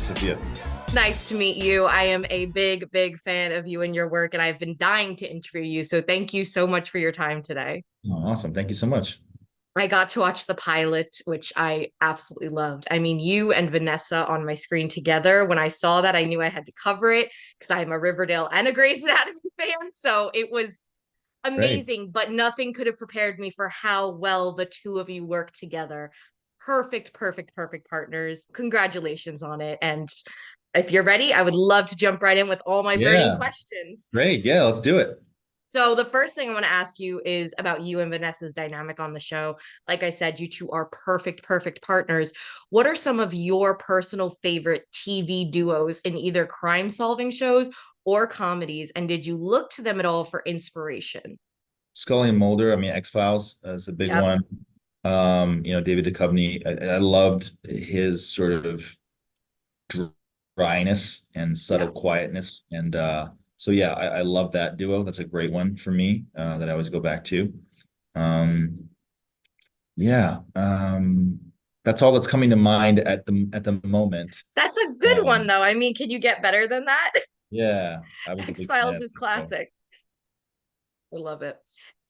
Sophia. Nice to meet you. I am a big, big fan of you and your work, and I've been dying to interview you. So thank you so much for your time today. Oh, awesome. Thank you so much. I got to watch the pilot, which I absolutely loved. I mean, you and Vanessa on my screen together. When I saw that, I knew I had to cover it because I'm a Riverdale and a Grey's Anatomy fan. So it was Great. amazing, but nothing could have prepared me for how well the two of you work together. Perfect, perfect, perfect partners. Congratulations on it. And if you're ready, I would love to jump right in with all my burning Yeah. questions. Great. Yeah, let's do it. So, the first thing I want to ask you is about you and Vanessa's dynamic on the show. Like I said, you two are perfect, perfect partners. What are some of your personal favorite TV duos in either crime solving shows or comedies? And did you look to them at all for inspiration? Scully and Mulder, I mean, X-Files is a big Yep. one. David Duchovny, I loved his sort of dryness and Yeah. subtle quietness. And so, yeah, I love that duo. That's a great one for me that I always go back to. Um, yeah, that's all that's coming to mind at the moment. That's a good one, Um, though. I mean, can you get better than that? yeah, I was a X big fan Files of is the show. classic. I love it.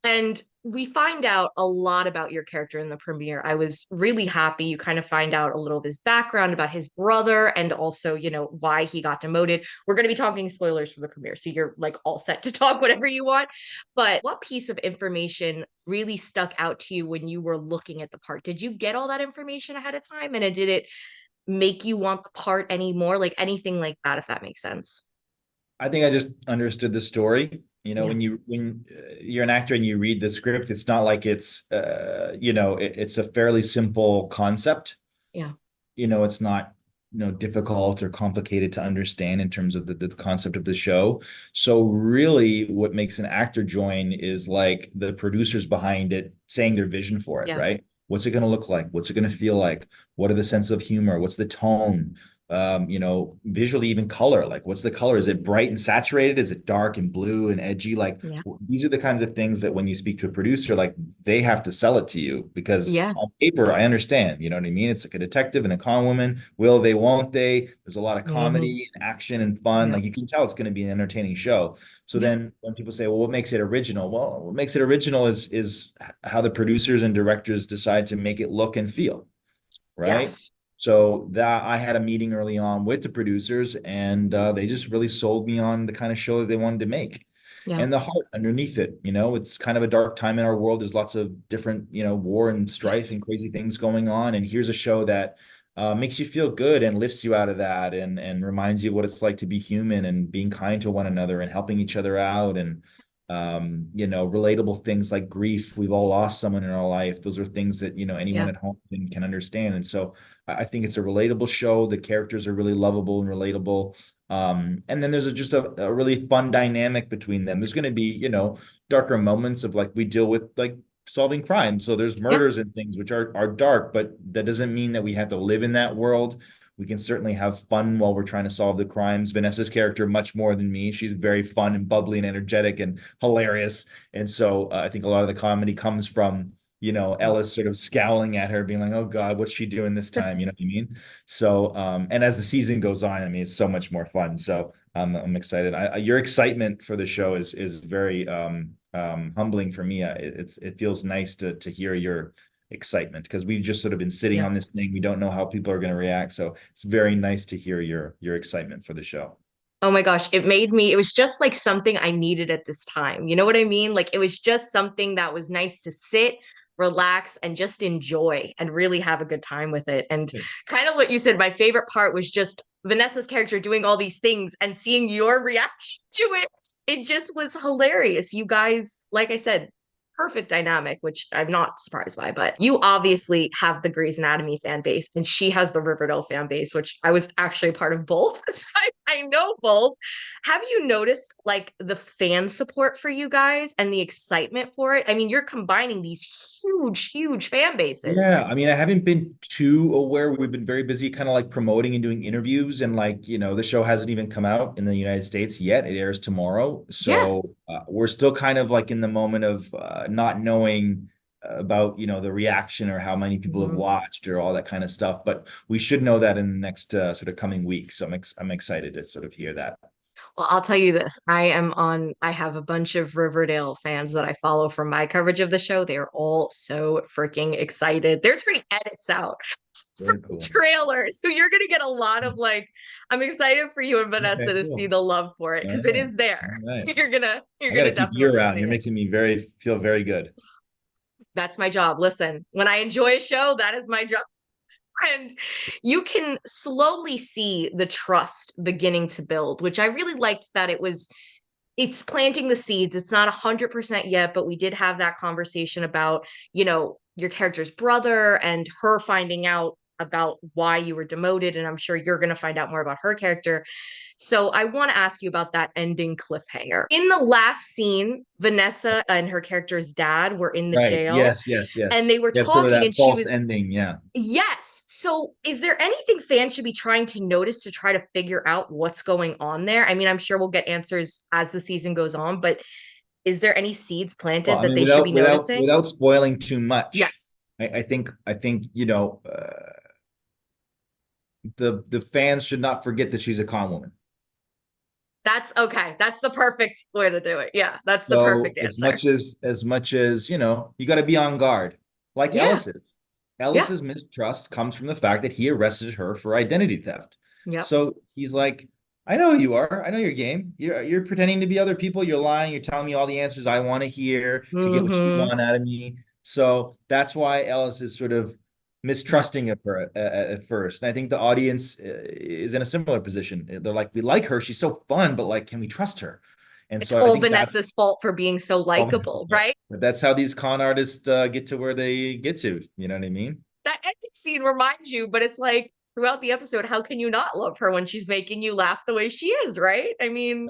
And we find out a lot about your character in the premiere. I was really happy. You kind of find out a little of his background about his brother and also, why he got demoted. We're going to be talking spoilers for the premiere, so you're like all set to talk whatever you want. But what piece of information really stuck out to you when you were looking at the part? Did you get all that information ahead of time and did it make you want the part anymore? Like anything like that, if that makes sense. I think I just understood the story. Yeah. When you're an actor and you read the script, it's not like it's a fairly simple concept. Yeah. It's not difficult or complicated to understand in terms of the concept of the show. So really, what makes an actor join is like the producers behind it saying their vision for it, Yeah. right? What's it going to look like? What's it going to feel like? What are the sense of humor? What's the tone? Visually, even color. Like, what's the color? Is it bright and saturated? Is it dark and blue and edgy? Like, Yeah. these are the kinds of things that when you speak to a producer, like they have to sell it to you because Yeah. on paper, I understand. You know what I mean? It's like a detective and a con woman. Will they? Won't they? There's a lot of Hmm. comedy and action and fun. Yeah. Like you can tell it's going to be an entertaining show. So Yeah. then when people say, "Well, what makes it original?" Well, what makes it original is how the producers and directors decide to make it look and feel, right? Yes. So that I had a meeting early on with the producers, and they just really sold me on the kind of show that they wanted to make, Yeah. and the heart underneath it. It's kind of a dark time in our world. There's lots of different, war and strife and crazy things going on, and here's a show that makes you feel good and lifts you out of that, and reminds you what it's like to be human and being kind to one another and helping each other out, and relatable things like grief. We've all lost someone in our life. Those are things that anyone Yeah. at home can understand, and so I think it's a relatable show. The characters are really lovable and relatable. And then there's just a really fun dynamic between them. There's going to be, darker moments of like we deal with like solving crime. So there's Yeah. murders and things which are dark, but that doesn't mean that we have to live in that world. We can certainly have fun while we're trying to solve the crimes. Vanessa's character, much more than me. She's very fun and bubbly and energetic and hilarious. And so I think a lot of the comedy comes from Ellis sort of scowling at her, being like, "Oh God, what's she doing this time?" You know what I mean? So, and as the season goes on, I mean, it's so much more fun. So, I'm excited. Your excitement for the show is very humbling for me. It feels nice to hear your excitement because we've just sort of been sitting Yeah. on this thing. We don't know how people are going to react, so it's very nice to hear your excitement for the show. Oh my gosh, it was just like something I needed at this time. You know what I mean? Like it was just something that was nice to sit, relax, and just enjoy and really have a good time with it. And kind of what you said, my favorite part was just Vanessa's character doing all these things and seeing your reaction to it. It just was hilarious. You guys, like I said, perfect dynamic, which I'm not surprised by, but you obviously have the Grey's Anatomy fan base and she has the Riverdale fan base, which I was actually a part of both. So I know both. Have you noticed like the fan support for you guys and the excitement for it? I mean, you're combining these huge, huge fan Yeah, bases. I mean, I haven't been too aware. We've been very busy kind of like promoting and doing interviews, and like, the show hasn't even come out in the United States yet. It airs tomorrow. Yeah. So we're still kind of like in the moment of not knowing about, the reaction or how many people have Mhm. watched or all that kind of stuff. But we should know that in the next sort of coming weeks. So I'm excited to sort of hear that. Well, I'll tell you this. I have a bunch of Riverdale fans that I follow from my coverage of the show. They're all so freaking excited. There's already edits out from Very the cool. trailer. So you're gonna get a lot of like, I'm excited for you and Vanessa Okay, to see cool. the love for it All because it right. is there. All right. So you're I got to gonna keep you definitely around. see You're it. making me feel very good. That's my job. Listen, when I enjoy a show, that is my job. And you can slowly see the trust beginning to build, which I really liked that it's planting the seeds. It's not 100% yet, but we did have that conversation about, your character's brother and her finding out about why you were demoted. And I'm sure you're going to find out more about her character. So I want to ask you about that ending cliffhanger. In the last scene, Vanessa and her character's dad were in the Right. jail Yes, yes, and yes. they were You have sort of talking that and she false was ending. Yeah. yes. So, is there anything fans should be trying to notice to try to figure out what's going on there? I mean, I'm sure we'll get answers as the season goes on, but is there any seeds Well, planted I that mean, they should be noticing? without spoiling too much, Yes. I think the fans should not forget that she's a con woman. That's okay. That's the perfect way to do it. Yeah, that's the So perfect answer. as much as you got to be on guard, like Yeah. Ellis is. Yeah. Ellis's mistrust comes from the fact that he arrested her for identity theft. Yep. So he's like, I know who you are. I know your game. You're pretending to be other people. You're lying. You're telling me all the answers I want to hear to get what you Mm-hmm. want out of me. So that's why Ellis is sort of Yep. mistrusting of her at first. And I think the audience is in a similar position. They're like, we like her. She's so fun, but like, can we trust her? And It's so I all think that's Vanessa's fault for being so all. likable, right? But that's how these con artists get to where they get to. You know what I mean? That ending scene reminds you, but it's like throughout the episode, how can you not love her when she's making you laugh the way she is, right? I mean,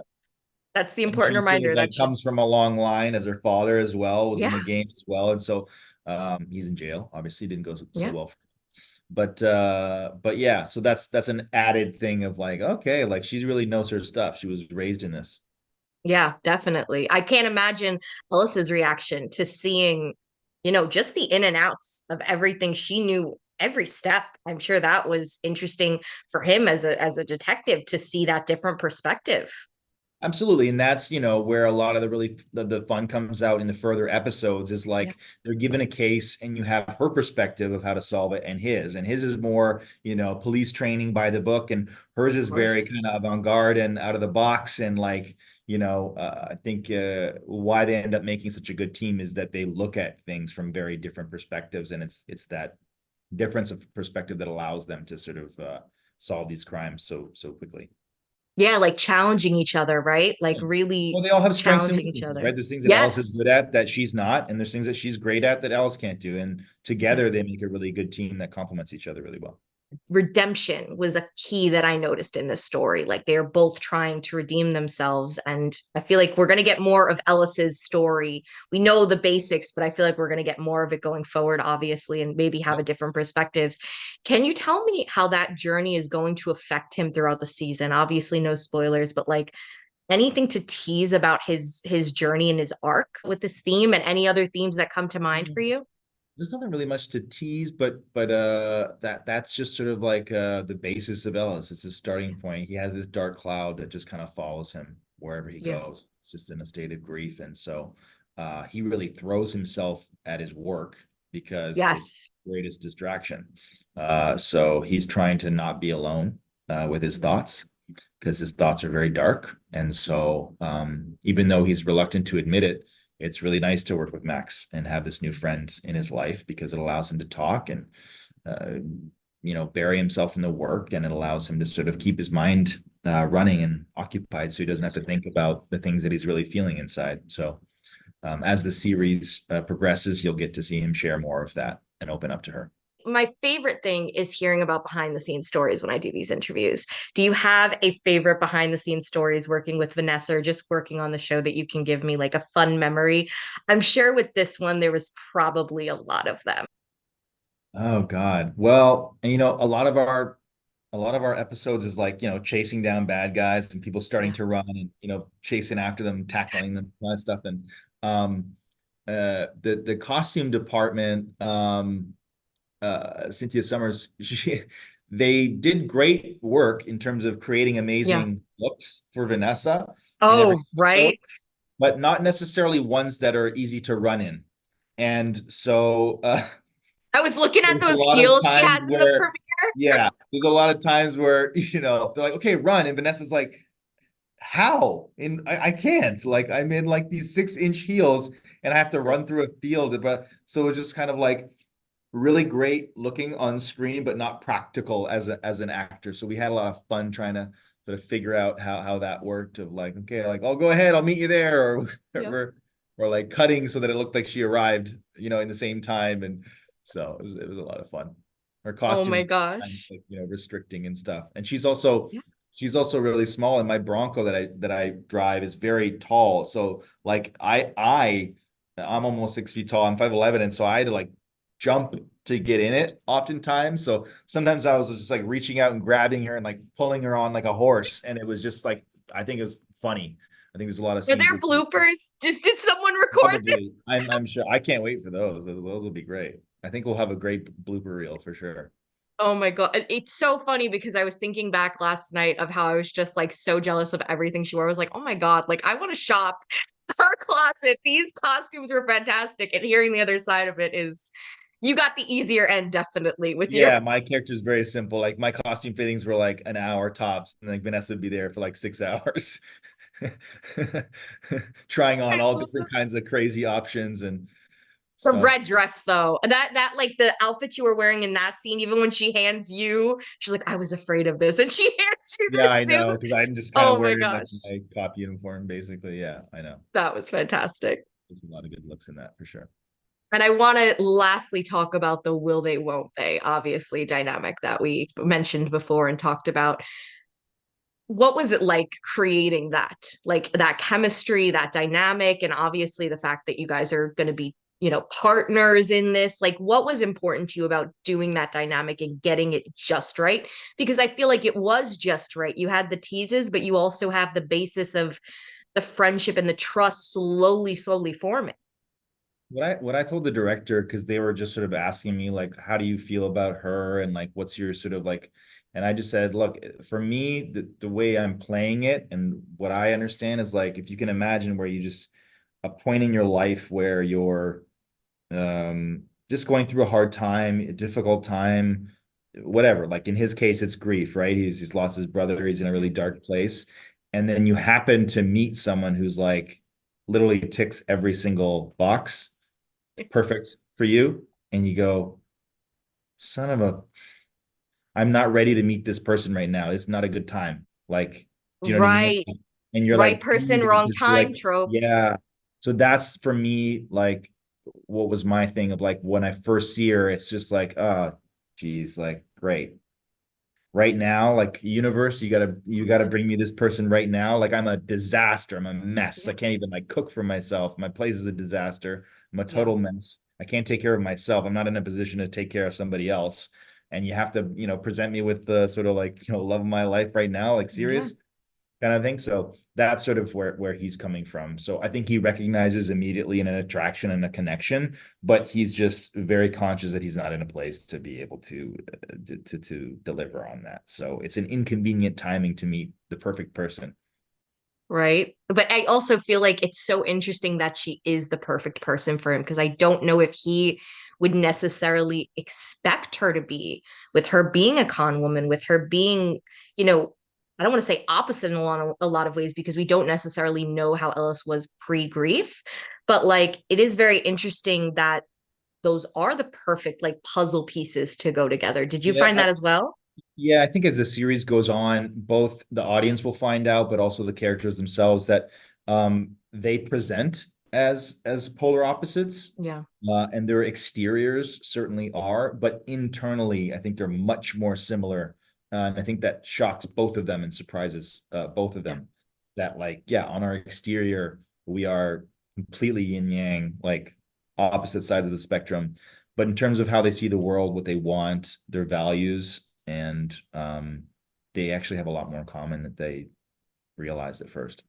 that's the And important the thing is reminder that that should, comes from a long line, as her father as well was in yeah, the game as well. And so he's in jail. Obviously, didn't go so yeah, well. But yeah, so that's an added thing of like, okay, like she really knows her stuff. She was raised in this. yeah, definitely. I can't imagine Alyssa's reaction to seeing, just the in and outs of everything. She knew every step. I'm sure that was interesting for him as a detective to see that different perspective. Absolutely. And that's, where a lot of the fun comes out in the further episodes is Yeah, like they're given a case and you have her perspective of how to solve it and his. And his is more, police training by the book, and hers of is very course. kind of avant-garde and out of the box. And like, I think why they end up making such a good team is that they look at things from very different perspectives. And it's that difference of perspective that allows them to sort of solve these crimes so quickly. Yeah, like challenging each other, right? Like Yeah. really Well, they all have strengths and challenging each weaknesses, other. right? There's things that Alice is Yes. good at that she's not, and there's things that she's great at that Alice can't do. And Yeah. together they make a really good team that complements each other really well. Redemption was a key that I noticed in this story. Like they're both trying to redeem themselves. And I feel like we're going to get more of Ellis's story. We know the basics, but I feel like we're going to get more of it going forward, obviously, and maybe have a different perspectives. Can you tell me how that journey is going to affect him throughout the season? Obviously, no spoilers, but like anything to tease about his journey and his arc with this theme and any other themes that come to mind for you? There's nothing really much to tease, but that's just sort of like the basis of Ellis. It's his starting point. He has this dark cloud that just kind of follows him wherever he Yeah. goes. It's just in a state of grief. And so he really throws himself at his work because it's Yes. the greatest distraction. So he's trying to not be alone with his thoughts because his thoughts are very dark. And so even though he's reluctant to admit it, it's really nice to work with Max and have this new friend in his life because it allows him to talk and uh, bury himself in the work, and it allows him to sort of keep his mind running and occupied so he doesn't have to think about the things that he's really feeling inside. So as the series progresses, you'll get to see him share more of that and open up to her. My favorite thing is hearing about behind the scenes stories when I do these interviews. Do you have a favorite behind the scenes stories working with Vanessa or just working on the show that you can give me like a fun memory? I'm sure with this one, there was probably a lot of them. Oh God. Well, and a lot of our episodes is like, chasing down bad guys and people starting Yeah. to run and, chasing after them, tackling them, kind of stuff. And um the costume department, Cynthia Summers, they did great work in terms of creating Yeah. amazing looks for Vanessa in every Oh, episode, right. but not necessarily ones that are easy to run in. And so I was looking at there's a those lot of heels she times has in the where, premiere. yeah, there's a lot of times where, they're like, okay, run. And Vanessa's like, how? And I can't. Like, I'm in like these 6-inch heels and I have to run through a field. But so it's just kind of like really great looking on screen, but not practical as an actor. So we had a lot of fun trying to sort of figure out how that worked of like, okay, like, oh, go ahead, I'll meet you there, or Yep. whatever, or like cutting so that it looked like she arrived, in the same time. And so it was a lot of fun. Her Oh costumes, my gosh. like, restricting and stuff. And she's also really small. And my Bronco that I drive is very tall. So like I'm almost 6 feet tall. I'm 5'11", and so I had to like jump to get in it oftentimes. So sometimes I was just like reaching out and grabbing her and like pulling her on like a horse. And it was just like, I think it was funny. I think there's a lot of Are scenes there where bloopers? Just did someone record it? probably, I'm sure, I can't wait for those. Those will be great. I think we'll have a great blooper reel for sure. Oh my God. It's so funny because I was thinking back last night of how I was just like so jealous of everything she wore. I was like, oh my God, like I want to shop her closet. These costumes were fantastic. And hearing the other side of it is you got the easier end definitely with your Yeah, my character is very simple. Like my costume fittings were like an hour tops, and like Vanessa would be there for like 6 hours, trying on all different kinds of crazy options and the stuff. red dress though. That like the outfit you were wearing in that scene, even when she hands you, she's like, I was afraid of this. And she hands you Yeah, the I suit. know because I'm just kind of Oh my wearing like gosh. my cop uniform, basically. Yeah, I know. That was fantastic. There's a lot of good looks in that for sure. And I want to lastly talk about the will they, won't they, obviously dynamic that we mentioned before and talked about. What was it like creating that? Like that chemistry, that dynamic, and obviously the fact that you guys are going to be, partners in this. Like, what was important to you about doing that dynamic and getting it just right? Because I feel like it was just right. You had the teases, but you also have the basis of the friendship and the trust slowly, slowly forming. What I told the director, because they were just sort of asking me like, how do you feel about her, and like, what's your sort of like, and I just said, look, for me, the way I'm playing it and what I understand is like, if you can imagine where you just a point in your life where you're just going through a hard time, a difficult time, whatever. Like in his case, it's grief, right? He's lost his brother. He's in a really dark place. And then you happen to meet someone who's like literally ticks every single box, perfect for you. And you go, son of a, I'm not ready to meet this person right now. It's not a good time. Like, do you know what I mean? Right. And you're Right like, person, wrong time like, trope. yeah. So that's for me, like, what was my thing of like when I first see her, it's just like, oh, geez, like, great. Right now, like universe, you gotta bring me this person right now. Like I'm a disaster. I'm a mess. Yeah. I can't even like cook for myself. My place is a disaster. I'm a Yeah. total mess. I can't take care of myself. I'm not in a position to take care of somebody else. And you have to, present me with the sort of like, love of my life right now, like Yeah. serious kind of thing. So that's sort of where he's coming from. So I think he recognizes immediately an attraction and a connection, but he's just very conscious that he's not in a place to be able to deliver on that. So it's an inconvenient timing to meet the perfect person. Right. But I also feel like it's so interesting that she is the perfect person for him because I don't know if he would necessarily expect her to be, with her being a con woman, with her being, you know, I don't want to say opposite in a lot of ways because we don't necessarily know how Ellis was pre-grief, but like it is very interesting that those are the perfect like puzzle pieces to go together. Did you Yeah, find that as well? yeah, I think as the series goes on, both the audience will find out, but also the characters themselves that they present as polar opposites, Yeah. and their exteriors certainly are, but internally, I think they're much more similar. And I think that shocks both of them and surprises both of Yeah. them. That like, yeah, on our exterior, we are completely yin yang, like opposite sides of the spectrum. But in terms of how they see the world, what they want, their values, and they actually have a lot more in common that they realized at first.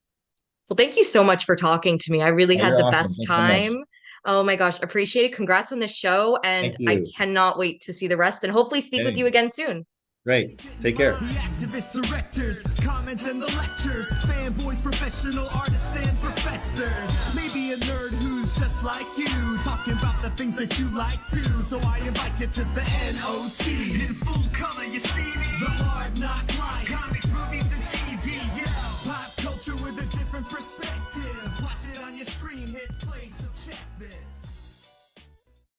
Well, thank you so much for talking to me. I really Oh, had you're the awesome. best Thanks so much. time. Oh my gosh, appreciate it. Congrats on the show. And Thank I you. cannot wait to see the rest and hopefully speak with Okay. you again soon. Great. Take care. The activists, directors, comments and the lectures, fanboys, professional artists and professors. Maybe a nerd who's just like you, talking about the things that you like too. So I invite you to the NOC. In full color, you see me. The hard knock life, comics, movies, and TV.